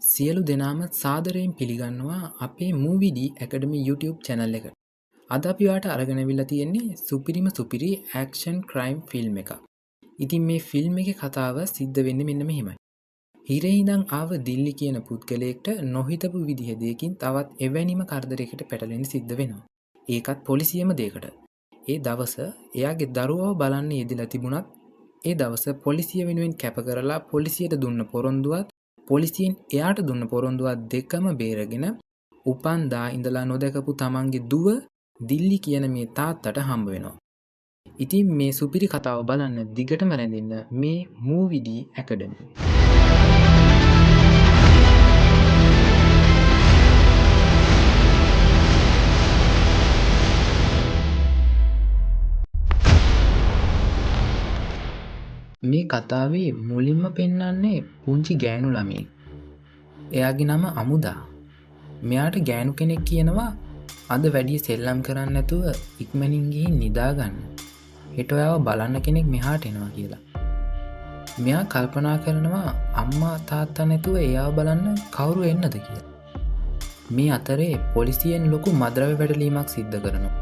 සියලු දෙනාම සාදරයෙන් පිළිගන්නවා අපේ මූවිඩි ඇකඩමි YouTube චැනල් එක. අද අපි ඔයාලට අරගෙන අවිල්ලා තියෙන්නේ සුපිරිම සුපිරි ඇක්ෂන් ක්‍රයිම් ෆිල්ම් එකක්. ඉතින් මේ ෆිල්ම් එකේ කතාව සිද්ධ වෙන්නේ මෙන්න මෙහෙමයි. හිරේ ඉඳන් ආව දිල්ලි කියන පුද්ගලයෙක්ට නොහිතපු විදිහ දෙයකින් තවත් එවැනිම කරදරයකට පැටලෙන්න සිද්ධ වෙනවා. ඒකත් පොලිසියම දෙයකට. ඒ දවස එයාගේ දරුවව බලන්න යෙදලා තිබුණත් ඒ දවස පොලිසිය වෙනුවෙන් කැප කරලා පොලිසියට දුන්න පොරොන්දුවත් පොලිසියෙන් එයාට දුන්න පොරොන්දුවත් දෙකම බේරගෙන උපන්දා ඉඳලා නොදකපු තමන්ගේ දුව දිල්ලි කියන මේ තාත්තට හම්බ වෙනවා. ඉතින් මේ සුපිරි කතාව බලන්න දිගටම රැඳෙන්න මේ මූවිඩි ඇකඩමි. මේ කතාවේ මුලින්ම පෙන්වන්නේ පුංචි ගෑනු ළමයෙක්. එයාගේ නම අමුදා. මෙයාට ගෑනු කෙනෙක් කියනවා අද වැඩි සෙල්ලම් කරන්න නැතුව ඉක්මනින් ගිහින් නිදා ගන්න. හෙට ඔයාව බලන්න කෙනෙක් මෙහාට එනවා කියලා. මෙයා කල්පනා කරනවා අම්මා තාත්තා නැතුව එයාව බලන්න කවුරු එන්නද කියලා. මේ අතරේ පොලිසියෙන් ලොකු මද්‍රව්‍ය වැටලීමක් සිද්ධ කරනවා.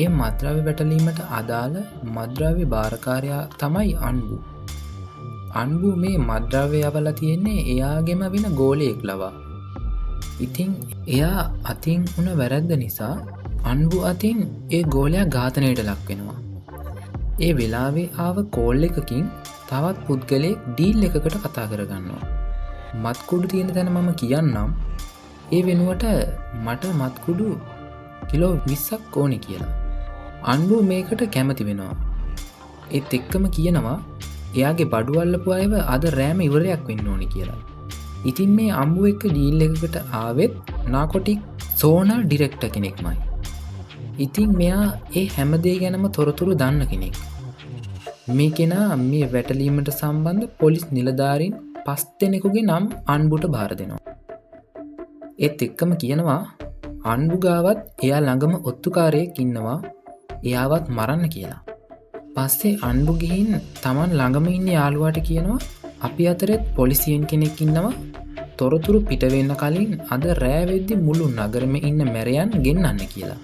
ඒ මද්‍රව්‍ය වැටලීමට අදාළ මද්‍රව්‍ය භාරකාරයා තමයි අන්බු. අන්බු මේ මද්‍රව්‍ය යවලා තියෙන්නේ එයාගෙම වෙන ගෝලයෙක් ලවා. ඉතින් එයා අතින් වුණ වැරද්ද නිසා අන්බු අතින් ඒ ගෝලයා ඝාතනයට ලක් වෙනවා. ඒ වෙලාවේ ආව කෝල් එකකින් තවත් පුද්ගලයෙක් ඩීල් එකකට කතා කරගන්නවා. මත්කුඩු තියෙන තැන මම කියන්නම්. ඒ වෙනුවට මට මත්කුඩු කිලෝ 20ක් ඕනේ කියලා. අන්බු මේකට කැමති වෙනවා. ඒත් එක්කම කියනවා එයාගේ බඩු අල්ලපු අයව අද රෑම ඉවරයක් වෙන්න ඕනේ කියලා. ඉතින් මේ අම්බු එක්ක ඩීල් එකකට ආවෙත් නාකොටික් සෝනල් ඩිරෙක්ටර් කෙනෙක්මයි. ඉතින් මෙයා ඒ හැමදේ ගැනම තොරතුරු දන්න කෙනෙක්. මේ කෙනා මේ වැටලීමට සම්බන්ධ පොලිස් නිලධාරීන් 5 දෙනෙකුගේ නම් අන්බුට බාර දෙනවා. ඒත් එක්කම කියනවා අන්බු ගාවත් එයා ළඟම ඔත්තුකාරයෙක් ඉන්නවා එයාවත් මරන්න කියලා. පස්සේ අන්බු ගිහින් Taman ළඟම ඉන්න යාළුවාට කියනවා අපි අතරෙත් පොලිසියෙන් කෙනෙක් ඉන්නවා තොරතුරු පිට වෙන්න කලින් අද රෑ වෙද්දි මුළු නගරෙම ඉන්න මැරයන් ගෙන්නන්න කියලා.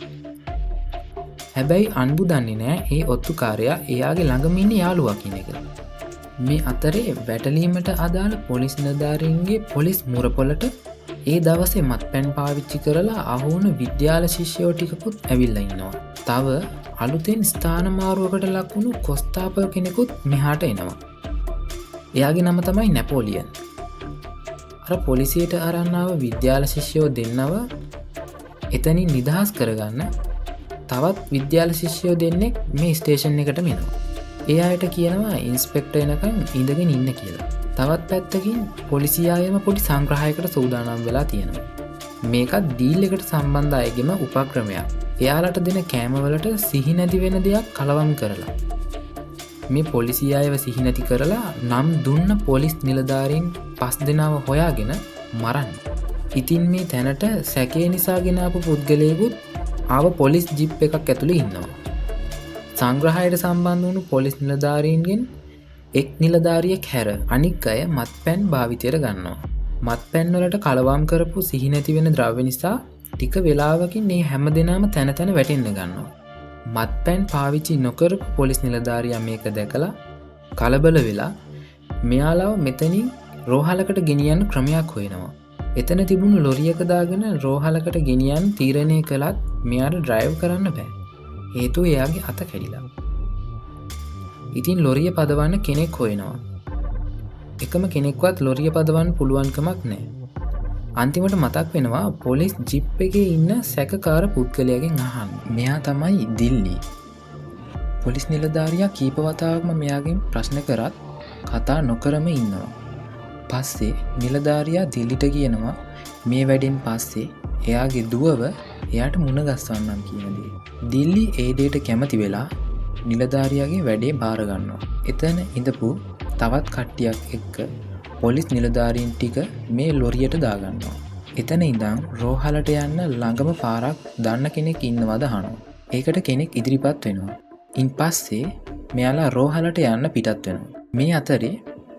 හැබැයි අන්බු දන්නේ නෑ ඒ ඔත්තුකාරයා එයාගේ ළඟම ඉන්න යාළුවා කියන එක. මේ අතරේ වැටලීමට අදාළ පොලිස් නිලධාරීන්ගේ පොලිස් මුරපොලට ඒ දවසේ මත්පැන් පාවිච්චි කරලා අහුවුණු විද්‍යාල ශිෂ්‍යයෝ ටිකකුත් ඇවිල්ලා ඉන්නවා. තව අලුතෙන් ස්ථාන මාරුවකට ලක්වුණු කොස්තාපල් කෙනෙකුත් මෙහාට එනවා. එයාගේ නම තමයි නැපෝලියන්. අර පොලිසියට අරන් ආව විද්‍යාල ශිෂ්‍යයෝ දෙන්නව එතනින් නිදහස් කරගන්න තවත් විද්‍යාල ශිෂ්‍යයෝ දෙන්නෙක් මේ ස්ටේෂන් එකටම එනවා. ඒ අයට කියනවා ඉන්ස්පෙක්ටර් එනකන් ඉඳගෙන ඉන්න කියලා. තවත් පැත්තකින් පොලිසියායම පොඩි සංග්‍රහයකට සූදානම් වෙලා තියෙනවා. මේකත් ඩීල් එකට සම්බන්ධ අයගෙම උපක්‍රමයක්. එයාලට දෙන කෑමවලට සිහි නැති වෙන දෙයක් කලවම් කරලා මේ පොලිසියායව සිහි නැති කරලා නම් දුන්න පොලිස් නිලධාරීන් 5 දෙනාව හොයාගෙන මරන්න. ඉතින් මේ තැනට සැකේ නිසා ගෙන ආපු පුද්ගලයෙකුත් ආව පොලිස් ජිප් එකක් ඇතුලේ ඉන්නවා. සංග්‍රහයට සම්බන්ධ වුණු පොලිස් නිලධාරීන්ගෙන් එක් නිලධාරියෙක් හැර අනික් අය මත්පැන් භාවිතයට ගන්නවා. මත්පැන් වලට කලවම් කරපු සිහි නැති වෙන ද්‍රව්‍ය නිසා ටික වෙලාවකින් මේ හැමදෙනාම තැන තැන වැටෙන්න ගන්නවා. මත්පැන් පාවිච්චි නොකරපු පොලිස් නිලධාරියා මේක දැකලා කලබල වෙලා මෙයාලව මෙතනින් රෝහලකට ගෙනියන්න ක්‍රමයක් හොයනවා. එතන තිබුණු ලොරියක දාගෙන රෝහලකට ගෙනියන්න තීරණය කළත් මෙයාට ඩ්‍රයිව් කරන්න බෑ. හේතුව එයාගේ අත කැඩිලා. ඉතින් ලොරිය පදවන්න කෙනෙක් හොයනවා. එකම කෙනෙක්වත් ලොරිය පදවන්න පුළුවන්කමක් නැහැ. අන්තිමට මතක් වෙනවා පොලිස් ජිප් එකේ ඉන්න සැකකාර පුද්ගලයාගෙන් අහන්න. මෙයා තමයි දිල්ලි. පොලිස් නිලධාරියා කීප වතාවක්ම මෙයාගෙන් ප්‍රශ්න කරත් කතා නොකරම ඉන්නවා. පස්සේ නිලධාරියා දිල්ලිට කියනවා මේ වැඩෙන් පස්සේ එයාගේ දුවව එයාට මුණ ගස්වන්නම් කියන දේ. දිල්ලි ඒ දෙයට කැමති වෙලා නිලධාරියාගේ වැඩේ බාර ගන්නවා. එතන ඉඳපු තවත් කට්ටියක් එක්ක පොලිස් නිලධාරීන් ටික මේ ලොරියට දාගන්නවා. එතන ඉඳන් රෝහලට යන්න ළඟම පාරක් දන්න කෙනෙක් ඉන්නවද අහනවා. ඒකට කෙනෙක් ඉදිරිපත් වෙනවා. ඉන් පස්සේ මෙයාලා රෝහලට යන්න පිටත් වෙනවා. මේ අතරේ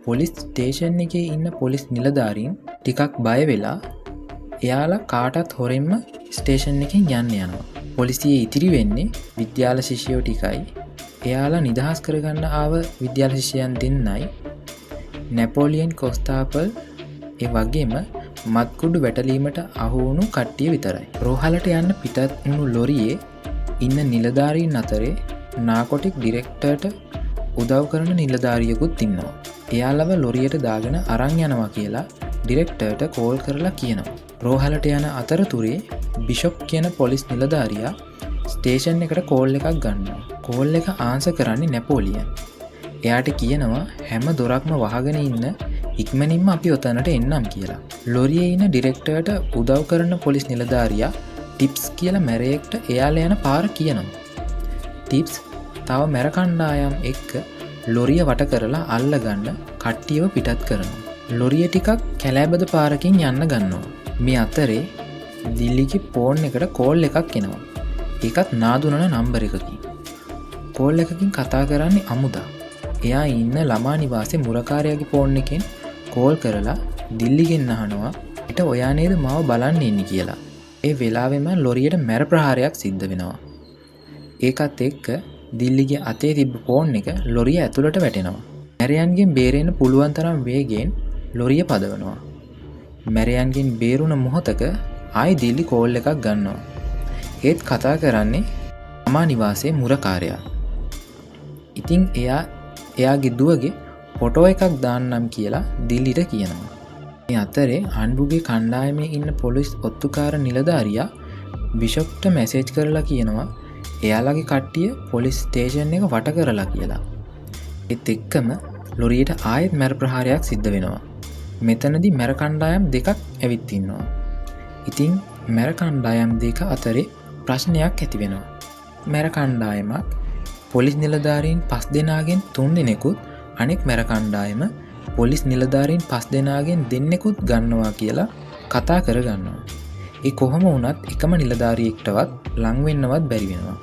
පොලිස් ස්ටේෂන් එකේ ඉන්න පොලිස් නිලධාරීන් ටිකක් බය වෙලා එයාලා කාටත් හොරෙන්ම ස්ටේෂන් එකෙන් යන්න යනවා. පොලිසිය ඉතිරි වෙන්නේ විද්‍යාල ශිෂ්‍යයෝ ටිකයි. එයාලා නිදහස් කරගන්න ආව විද්‍යාල ශිෂ්‍යයන් දෙන්නයි. නැපෝලියන් කොස්තාපල් ඒ වගේම මත්කුඩු වැටලීමට අහුවුණු කට්ටිය විතරයි. රෝහලට යන්න පිටත් වුණු ලොරියේ ඉන්න නිලධාරීන් අතරේ නාකොටික් ඩිරෙක්ටර්ට උදව් කරන නිලධාරියකුත් ඉන්නවා. එයාලව ලොරියට දාගෙන අරන් යනවා කියලා ඩිරෙක්ටර්ට කෝල් කරලා කියනවා. රෝහලට යන අතරතුරේ බිෂොප් කියන පොලිස් නිලධාරියා ස්ටේෂන් එකට කෝල් එකක් ගන්නවා. කෝල් එක ආන්සර් කරන්නේ නැපෝලියන්. එයාට කියනවා හැම දොරක්ම වහගෙන ඉන්න ඉක්මනින්ම අපි ඔතනට එන්නම් කියලා. ලොරියේ ඉන්න ඩිරෙක්ටර්ට උදව් කරන පොලිස් නිලධාරියා ටිප්ස් කියලා මැරයෙක්ට එයාලා යන පාර කියනවා. ටිප්ස් තව මැර කණ්ඩායම් එක්ක ලොරිය වට කරලා අල්ලගන්න කට්ටියව පිටත් කරනවා. ලොරිය ටිකක් කැලෑබද පාරකින් යන්න ගන්නවා. මේ අතරේ දිල්ලිගේ ෆෝන් එකට කෝල් එකක් එනවා. ඒකත් නාදුනන නම්බර එකකින්. කෝල් එකකින් කතා කරන්නේ අමුදා. එයා ඉන්න ළමා නිවාසේ මුරකාරයාගේ ෆෝන් එකෙන් කෝල් කරලා දිල්ලිගෙන් අහනවා "ඊට ඔයා නේද මාව බලන්න ඉන්නේ" කියලා. ඒ වෙලාවෙම ලොරියට මැර ප්‍රහාරයක් සිද්ධ වෙනවා. ඒකත් එක්ක දිල්ලිගේ අතේ තිබ්බ ෆෝන් එක ලොරිය ඇතුළට වැටෙනවා. මැරයන්ගෙන් බේරෙන්න පුළුවන් තරම් වේගෙන් ලොරිය පදවනවා. මැරයන්ගෙන් බේරුණ මොහොතක ආයි දිල්ලි කෝල් එකක් ගන්නවා. ඒත් කතා කරන්නේ ළමා නිවාසේ මුරකාරයා. ඉතින් එයාගේ දුවගේ ෆොටෝ එකක් දාන්නම් කියලා දිල්ලිට කියනවා. මේ අතරේ අන්බුගේ කණ්ඩායමේ ඉන්න පොලිස් ඔත්තුකාර නිලධාරියා බිෂොප්ට මැසේජ් කරලා කියනවා එයාලගේ කට්ටිය පොලිස් ස්ටේෂන් එක වට කරලා කියලා. ඒත් එක්කම ලොරියට ආයෙත් මැර ප්‍රහාරයක් සිද්ධ වෙනවා. මෙතනදී මැර කණ්ඩායම් දෙකක් ඇවිත් ඉන්නවා. ඉතින් මැර කණ්ඩායම් දෙක අතරේ ප්‍රශ්නයක් ඇති වෙනවා. මැර කණ්ඩායමක් පොලිස් නිලධාරීන් 5 දෙනාගෙන් 3 දෙනෙකුත් අනෙක් මැර කණ්ඩායම පොලිස් නිලධාරීන් 5 දෙනාගෙන් දෙන්නෙකුත් ගන්නවා කියලා කතා කරගන්නවා. ඒ කොහොම වුණත් එකම නිලධාරියෙක්ටවත් ලං වෙන්නවත් බැරි වෙනවා.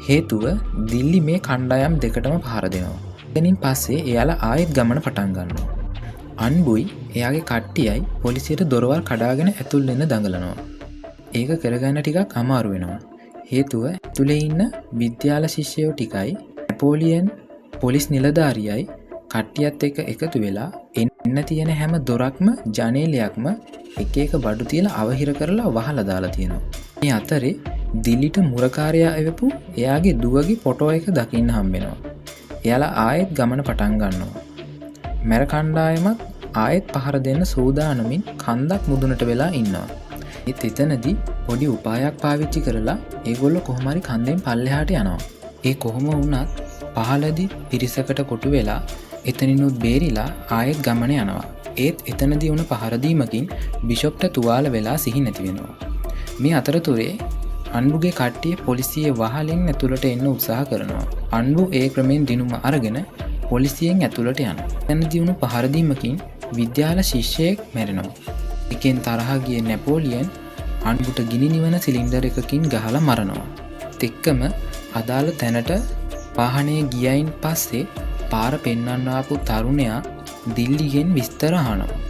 හේතුව දිල්ලි මේ කණ්ඩායම් දෙකටම පහර දෙනවා. එතනින් පස්සේ එයාලා ආයෙත් ගමන පටන් ගන්නවා. අන්බුයි එයාගේ කට්ටියයි පොලිසියට දොරවල් කඩාගෙන ඇතුල් වෙන්න දඟලනවා. ඒක කරගන්න ටිකක් අමාරු වෙනවා. හේතුව ඇතුලේ ඉන්න විද්‍යාල ශිෂ්‍යයෝ ටිකයි නැපෝලියන් පොලිස් නිලධාරියයි කට්ටියත් එක්ක එකතු වෙලා එන්න තියෙන හැම දොරක්ම ජනේලයක්ම එක එක බඩු තියලා අවහිර කරලා වහලා දාලා තියෙනවා. මේ අතරේ දිල්ලිට මුරකාරයා එවපු එයාගේ දුවගේ ෆොටෝ එක දකින්න හම්බෙනවා. එයාලා ආයෙත් ගමන පටන් ගන්නවා. මැර කණ්ඩායමත් ආයෙත් පහර දෙන්න සූදානමින් කන්දක් මුදුනට වෙලා ඉන්නවා. ඒත් එතනදී පොඩි උපායක් පාවිච්චි කරලා ඒගොල්ලෝ කොහොම හරි කන්දෙන් පල්ලෙහාට යනවා. ඒ කොහොම වුණත් පහළදී පිරිසකට කොටු වෙලා එතනිනුත් බේරිලා ආයෙත් ගමන යනවා. ඒත් එතනදී වුණ පහර දීමකින් බිෂොප්ට තුවාල වෙලා සිහි නැති වෙනවා. මේ අතරතුරේ අන්බුගේ කට්ටිය පොලිසියේ වහලෙන් ඇතුළට එන්න උත්සාහ කරනවා. අන්බු ඒ ක්‍රමෙන් දිනුම අරගෙන පොලිසියෙන් ඇතුළට යනවා. එතනදී වුණ පහර දීමකින් විද්‍යාල ශිෂ්‍යයෙක් මැරෙනවා. එකෙන් තරහ ගිය නැපෝලියන් අන්බුට ගිනි නිවන සිලින්ඩර් එකකින් ගහලා මරනවා. එක්කම අදාළ තැනට වාහනේ ගියයින් පස්සේ පාර පෙන්වන්න ආපු තරුණයා දිල්ලිගෙන් විස්තර අහනවා.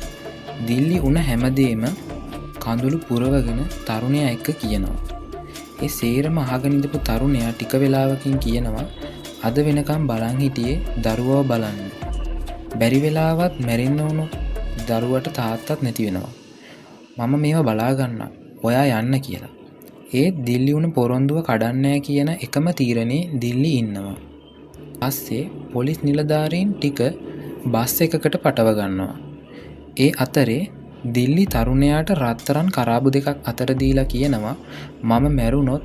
දිල්ලි උන හැමදේම කඳුළු පුරවගෙන තරුණයා එක්ක කියනවා. ඒ සේරම අහගෙන ඉඳපු තරුණයා ටික වෙලාවකින් කියනවා අද වෙනකම් බලන් හිටියේ දරුවව බලන්න. බැරි වෙලාවත් මැරෙන්න උණු දරුවට තාත්තත් නැති වෙනවා. මම මේවා බලා ගන්නම්. ඔයා යන්න කියලා. ඒත් දිල්ලි උන පොරොන්දුව කඩන්නේ කියන එකම තීරණේ දිල්ලි ඉන්නවා. පස්සේ පොලිස් නිලධාරීන් ටික බස් එකකට පටව ගන්නවා. ඒ අතරේ දිල්ලි තරුණයාට රත්තරන් කරාබු දෙකක් අතර දීලා කියනවා මම මැරුණොත්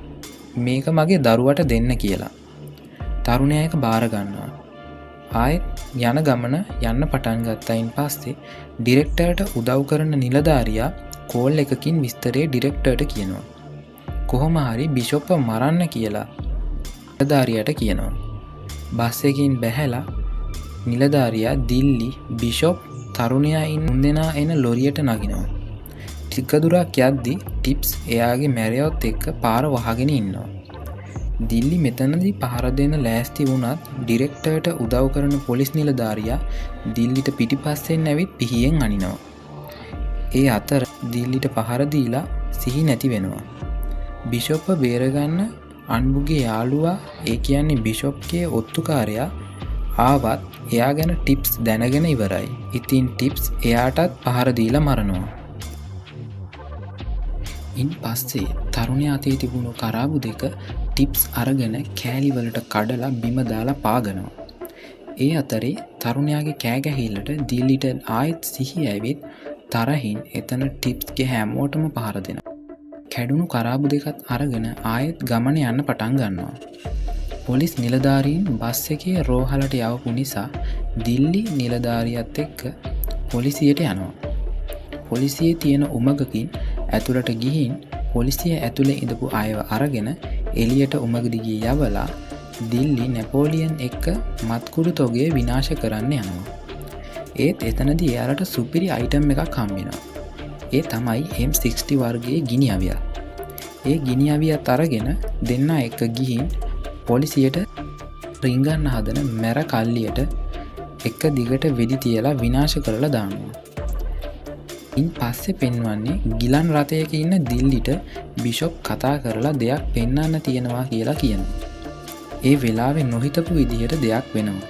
මේක මගේ දරුවට දෙන්න කියලා. තරුණයා ඒක බාර ගන්නවා. ආයෙත් යන ගමන යන්න පටන් ගත්තයින් පස්සේ ඩිරෙක්ටර්ට උදව් කරන නිලධාරියා කෝල් එකකින් විස්තරේ ඩිරෙක්ටර්ට කියනවා. කොහොම හරි බිෂොප්ව මරන්න කියලා නිලධාරියාට කියනවා. බස් එකකින් බැහැලා නිලධාරියා දිල්ලි බිෂොප් තරුණයා ඉන්න දෙනා එන ලොරියට නගිනවා. ටික දුරක් යද්දි ටිප්ස් එයාගේ මැරයොත් එක්ක පාර වහගෙන ඉන්නවා. දිල්ලි මෙතනදී පහර දෙන්න ලෑස්ති වුණත් ඩිරෙක්ටර්ට උදව් කරන පොලිස් නිලධාරියා දිල්ලිට පිටිපස්සෙන් ඇවිත් පිහියෙන් අනිනවා. ඒ අතර දිල්ලිට පහර දීලා සිහි නැති වෙනවා. බිෂොප්ව බේරගන්න අන්බුගේ යාළුවා ඒ කියන්නේ බිෂොප්ගේ ඔත්තුකාරයා ආවත් එයා ගැන ටිප්ස් දැනගෙන ඉවරයි. ඉතින් ටිප්ස් එයාටත් පහර දීලා මරනවා. ඉන් පස්සේ තරුණයා අතේ තිබුණු කරාබු දෙක ටිප්ස් අරගෙන කෑලිවලට කඩලා බිම දාලා පාගනවා. ඒ අතරේ තරුණයාගේ කෑගැහිල්ලට දිල්ලිට ආයෙත් සිහි ඇවිත් තරහින් එතන ටිප්ස්ගේ හැමෝටම පහර දෙනවා. කැඩුණු කරාබු දෙකත් අරගෙන ආයෙත් ගමන යන්න පටන් ගන්නවා. පොලිස් නිලධාරීන් බස් එකේ රෝහලට යවපු නිසා දිල්ලි නිලධාරියත් එක්ක පොලිසියට යනවා. පොලිසියේ තියෙන උමගකින් ඇතුළට ගිහින් පොලිසිය ඇතුළේ ඉඳපු අයව අරගෙන එළියට උමග දිගේ යවලා දිල්ලි නැපෝලියන් එක්ක මත්කුඩු තොගේ විනාශ කරන්න යනවා. ඒත් එතනදී එයාලට සුපිරි අයිටම් එකක් හම්බෙනවා. ඒ තමයි M60 වර්ගයේ ගිනි අවියක්. ඒ ගිනි අවියත් අරගෙන දෙන්නා එක්ක ගිහින් පොලිසියට රිංගන්න හදන මැර කල්ලියට එක දිගට වෙඩි තියලා විනාශ කරලා දානවා. ඉන් පස්සේ පෙන්වන්නේ ගිලන් රථයක ඉන්න දිල්ලිට බිෂොප් කතා කරලා දෙයක් පෙන්වන්න තියෙනවා කියලා කියනවා. ඒ වෙලාවේ නොහිතපු විදිහට දෙයක් වෙනවා.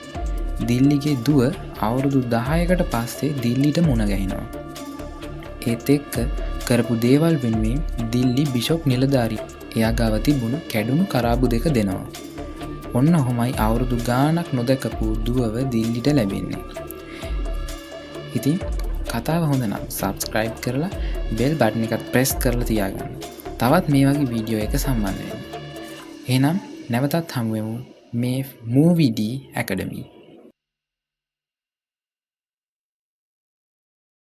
දිල්ලිගේ දුව අවුරුදු 10කට පස්සේ දිල්ලිට මුණ ගැහෙනවා. ඒත් එක්ක කරපු දේවල් වෙනුවෙන් දිල්ලි බිෂොප් නිලධාරී එයා ගාව තිබුණු කැඩුණු කරාබු දෙක දෙනවා. ඔන්න ඔහොමයි අවුරුදු ගාණක් නොදකපු දුවව දිල්ලිට ලැබෙන්නේ. ඉතින් කතාව හොඳ නම් subscribe කරලා bell button එකත් press කරලා තියාගන්න. තවත් මේ වගේ වීඩියෝ එක සම්බන්ධ වෙන්න. එහෙනම් නැවතත් හමු වෙමු මේ Movie D Academy.